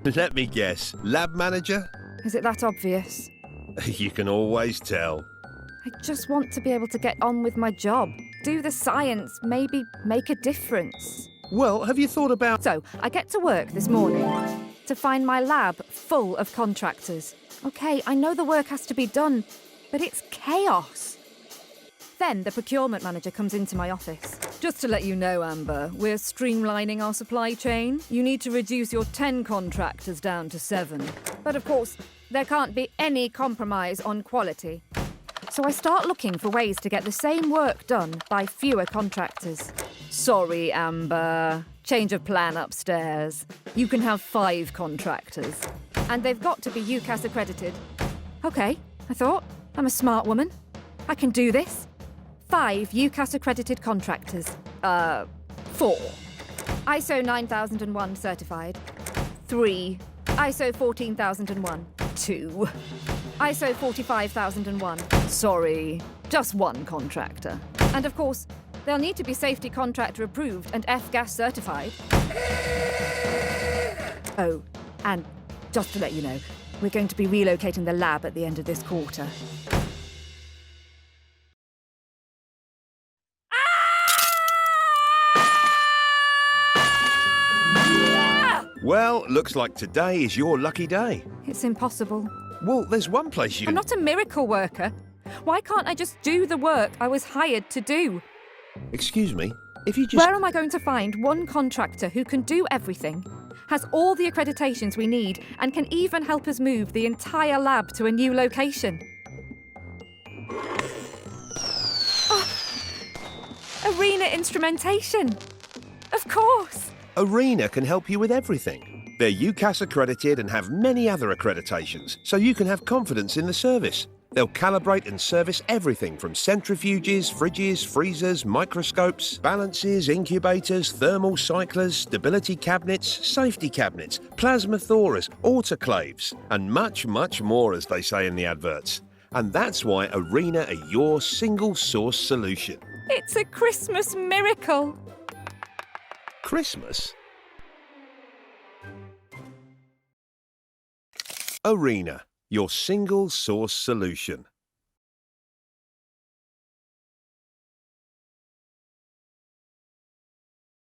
Let me guess, lab manager? Is it that obvious? You can always tell. I just want to be able to get on with my job. Do the science, maybe make a difference. Well, have you thought about... So, I get to work this morning to find my lab full of contractors. Okay, I know the work has to be done, but it's chaos. Then the procurement manager comes into my office. Just to let you know, Amber, we're streamlining our supply chain. You need to reduce your 10 contractors down to 7. But of course, there can't be any compromise on quality. So I start looking for ways to get the same work done by fewer contractors. Sorry, Amber. Change of plan upstairs. You can have 5 contractors. And they've got to be UKAS accredited. Okay, I thought. I'm a smart woman. I can do this. 5 UKAS accredited contractors. 4. ISO 9001 certified. 3. ISO 14001. 2. ISO 45001. Sorry, just 1 contractor. And of course, they'll need to be safety contractor approved and F-gas certified. Oh, and just to let you know, we're going to be relocating the lab at the end of this quarter. Well, looks like today is your lucky day. It's impossible. Well, there's one place you I'm can... not a miracle worker. Why can't I just do the work I was hired to do? Excuse me, if you just... Where am I going to find one contractor who can do everything, has all the accreditations we need, and can even help us move the entire lab to a new location? Oh, Arena Instrumentation! Of course! Arena can help you with everything. They're UKAS accredited and have many other accreditations, so you can have confidence in the service. They'll calibrate and service everything from centrifuges, fridges, freezers, microscopes, balances, incubators, thermal cyclers, stability cabinets, safety cabinets, plasma thorers, autoclaves, and much, much more, as they say in the adverts. And that's why Arena are your single source solution. It's a Christmas miracle! Christmas? Arena, your single source solution.